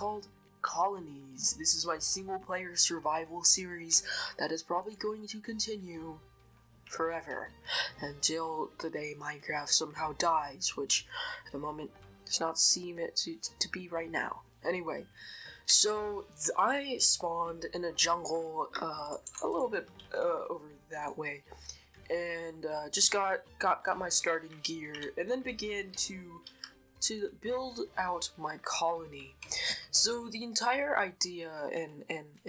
called Colonies. This is my single-player survival series that is probably going to continue forever until the day Minecraft somehow dies, which at the moment does not seem it to be right now. Anyway, so I spawned in a jungle a little bit over that way, and just got my starting gear, and then began to build out my colony. So the entire idea, and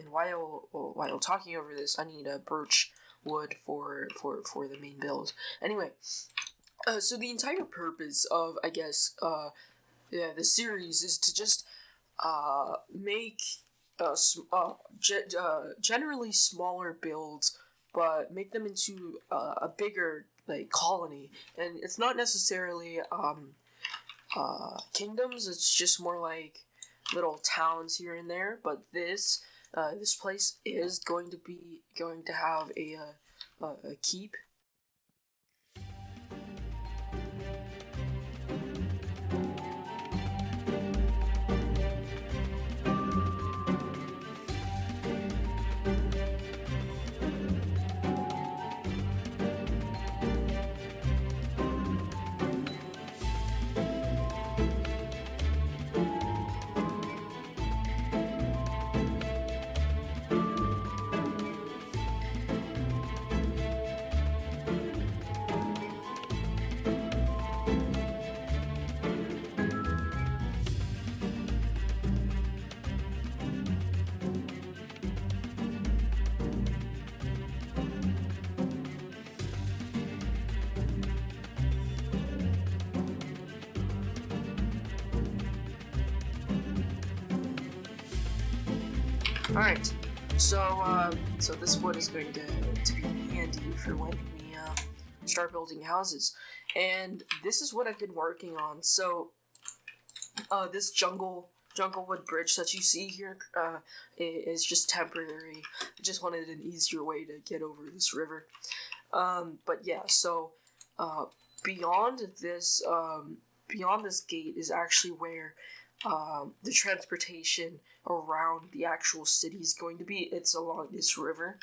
while talking over this, I need a birch wood for the main build. Anyway, so the entire purpose of, I guess, the series is to just make generally smaller builds, but make them into a bigger colony. And it's not necessarily kingdoms. It's just more like little towns here and there. But this place is going to have a keep. Alright, so this wood is going to be handy for when we start building houses. And this is what I've been working on. So this jungle wood bridge that you see here is just temporary. I just wanted an easier way to get over this river. But yeah, so beyond this gate is actually where the transportation around the actual city is going to be. It's along this river,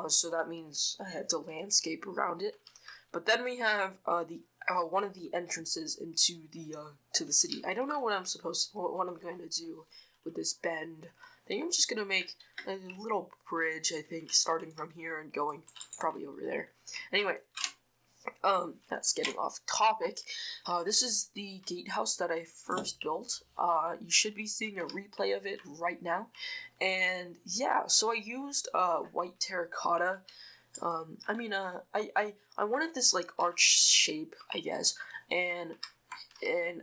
so that means I have to landscape around it. But then we have one of the entrances into the city. I don't know what I'm going to do with this bend. I think I'm just gonna make a little bridge. I think starting from here and going probably over there. Anyway. That's getting off topic. This is the gatehouse that I first built. You should be seeing a replay of it right now. And yeah, so I used white terracotta. I wanted this arch shape, I guess, and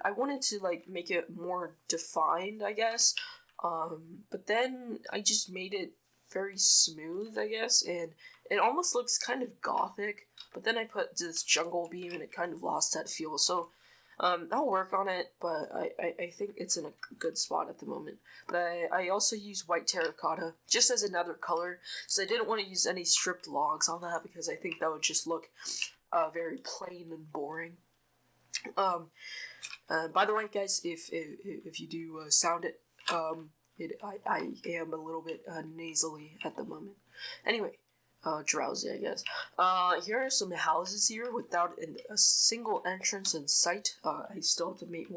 I wanted to make it more defined, I guess. But then I just made it very smooth, I guess, and it almost looks kind of gothic. But then I put this jungle beam and it kind of lost that feel. So I'll work on it, but I think it's in a good spot at the moment. But I also use white terracotta just as another color, so I didn't want to use any stripped logs on that because I think that would just look very plain and boring. By the way, guys, if you do sound it, I am a little bit nasally at the moment. Anyway. Drowsy, I guess. Here are some houses here without a single entrance in sight. I still have to make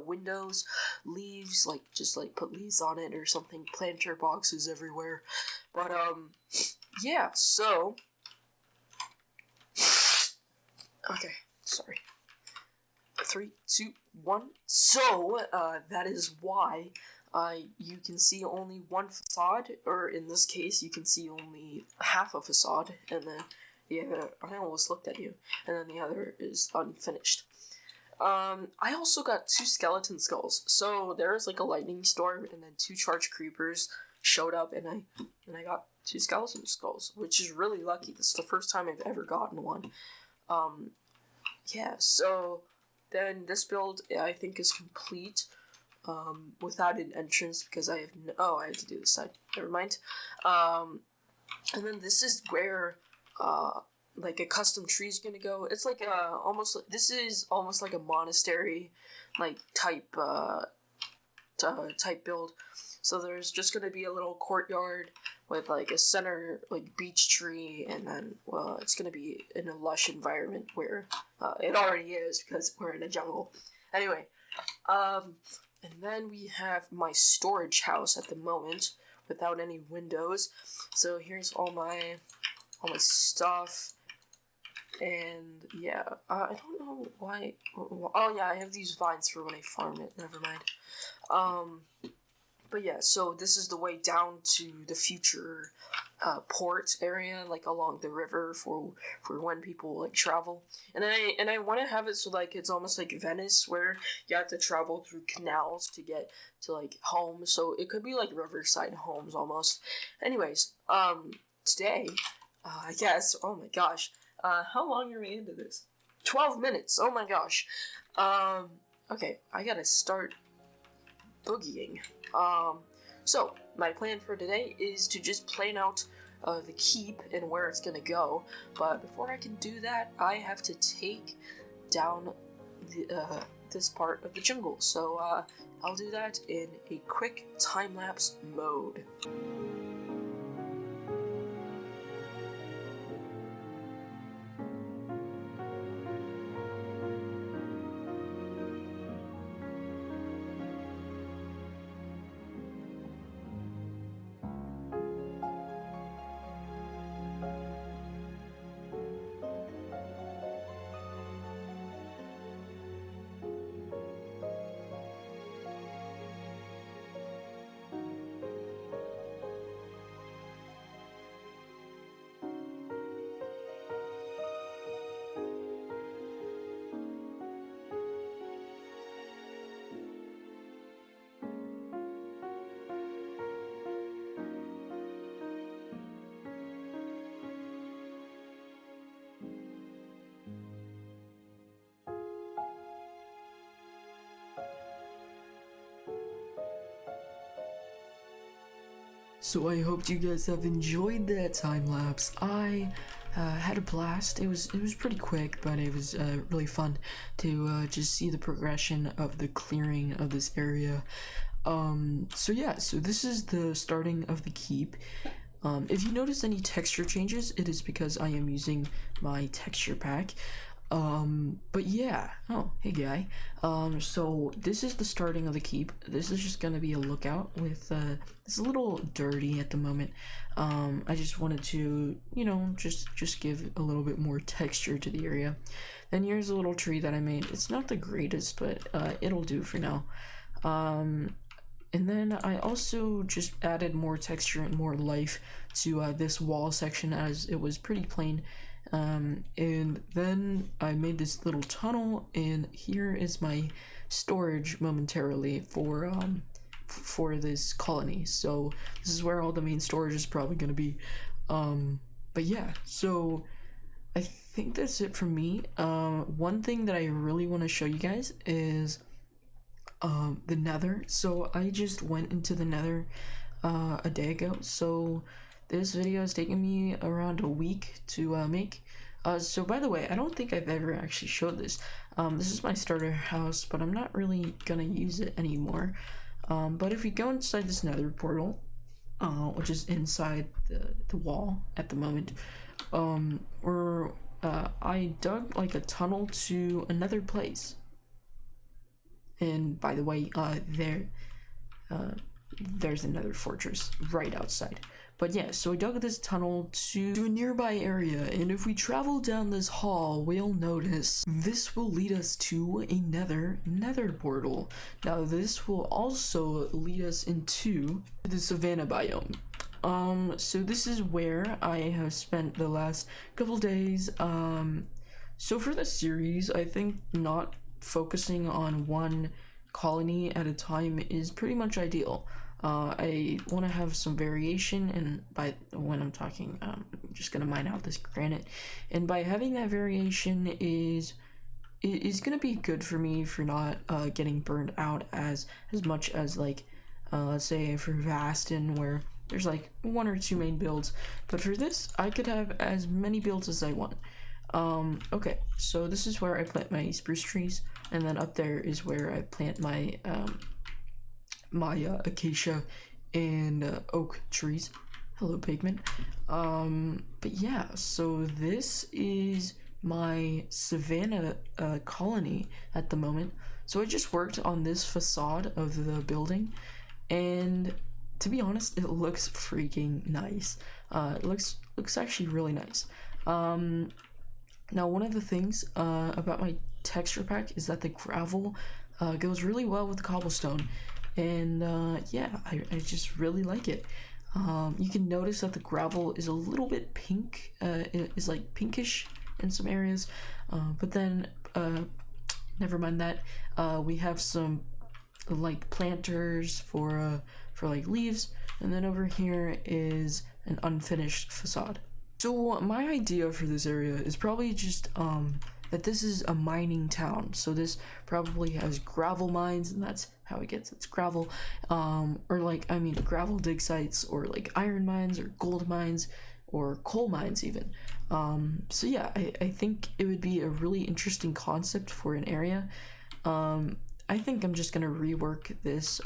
windows, leaves, just put leaves on it or something, planter boxes everywhere. But, yeah, so... Okay, sorry. 3, 2, 1. So, that is why... you can see only one facade, or in this case, you can see only half a facade, and then the other, I almost looked at you, and then the other is unfinished. I also got 2 skeleton skulls, so there's a lightning storm, and then 2 charged creepers showed up, and I got 2 skeleton skulls, which is really lucky. This is the first time I've ever gotten one. Yeah, so then this build, I think, is complete. Without an entrance because I have I have to do this side. Never mind. And then this is where a custom tree is gonna go. It's this is almost like a monastery type type build. So there's just gonna be a little courtyard with like a center like beech tree, and then it's gonna be in a lush environment where it already is because we're in a jungle. Anyway, and then we have my storage house at the moment without any windows. So here's all my stuff. And yeah, I don't know why. Oh yeah, I have these vines for when I farm it. Never mind. But yeah, so this is the way down to the future port area, like along the river for when people like travel. And I want to have it so like it's almost like Venice, where you have to travel through canals to get to like homes. So it could be like riverside homes almost. Anyways, today, I guess. Oh my gosh. How long are we into this? 12 minutes. Oh my gosh. Okay, I gotta start boogieing. So my plan for today is to just plan out the keep and where it's gonna go. But before I can do that, I have to take down this part of the jungle. So I'll do that in a quick time-lapse mode. So I hope you guys have enjoyed that time lapse. I had a blast. It was pretty quick, but it was really fun to just see the progression of the clearing of this area. So yeah, so this is the starting of the keep. If you notice any texture changes, it is because I am using my texture pack. But yeah. Oh, hey guy. So this is the starting of the keep. This is just gonna be a lookout with, it's a little dirty at the moment. I just wanted to, you know, just give a little bit more texture to the area. Then here's a little tree that I made. It's not the greatest, but, it'll do for now. And then I also just added more texture and more life to, this wall section, as it was pretty plain. And then I made this little tunnel, and here is my storage momentarily for this colony. So this is where all the main storage is probably going to be. But yeah, so I think that's it from me. One thing that I really want to show you guys is the nether. So I just went into the nether a day ago, so this video has taken me around a week to make. So by the way, I don't think I've ever actually showed this. This is my starter house, but I'm not really gonna use it anymore. But if we go inside this nether portal, which is inside the wall at the moment, I dug like a tunnel to another place. And by the way, there's another fortress right outside. But yeah, so I dug this tunnel to a nearby area, and if we travel down this hall, we'll notice this will lead us to a nether portal. Now this will also lead us into the savanna biome. So this is where I have spent the last couple days. So for the series, I think not focusing on one colony at a time is pretty much ideal. I want to have some variation, and by when I'm talking, I'm just gonna mine out this granite, and by having that variation is gonna be good for me for not getting burned out as much as like let's say for Vastin, where there's like one or two main builds, but for this I could have as many builds as I want. Okay, so this is where I plant my spruce trees, and then up there is where I plant my my acacia and oak trees. Hello, pigment. But yeah, so this is my Savannah colony at the moment. So I just worked on this facade of the building, and to be honest, it looks freaking nice. It looks actually really nice. Now one of the things about my texture pack is that the gravel goes really well with the cobblestone, and yeah, I just really like it. You can notice that the gravel is a little bit pink, it is like pinkish in some areas, but then never mind that. We have some like planters for like leaves, and then over here is an unfinished facade. So my idea for this area is probably just that this is a mining town, so this probably has gravel mines, and that's how it gets its gravel, or like, I mean, gravel dig sites, or like iron mines or gold mines or coal mines even. So yeah, I think it would be a really interesting concept for an area. I think I'm just gonna rework this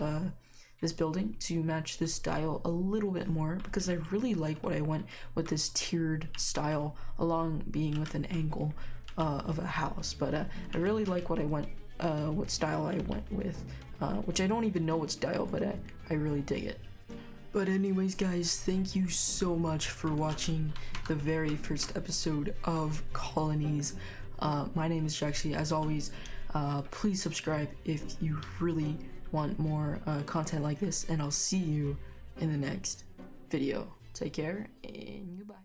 building to match this style a little bit more, because I really like what I went with this tiered style along being with an angle of a house. But I really like what what style I went with, which I don't even know what style, but I really dig it. But anyways, guys, thank you so much for watching the very first episode of Colonies. My name is Jaxie. As always, please subscribe if you really want more content like this, and I'll see you in the next video. Take care, and goodbye.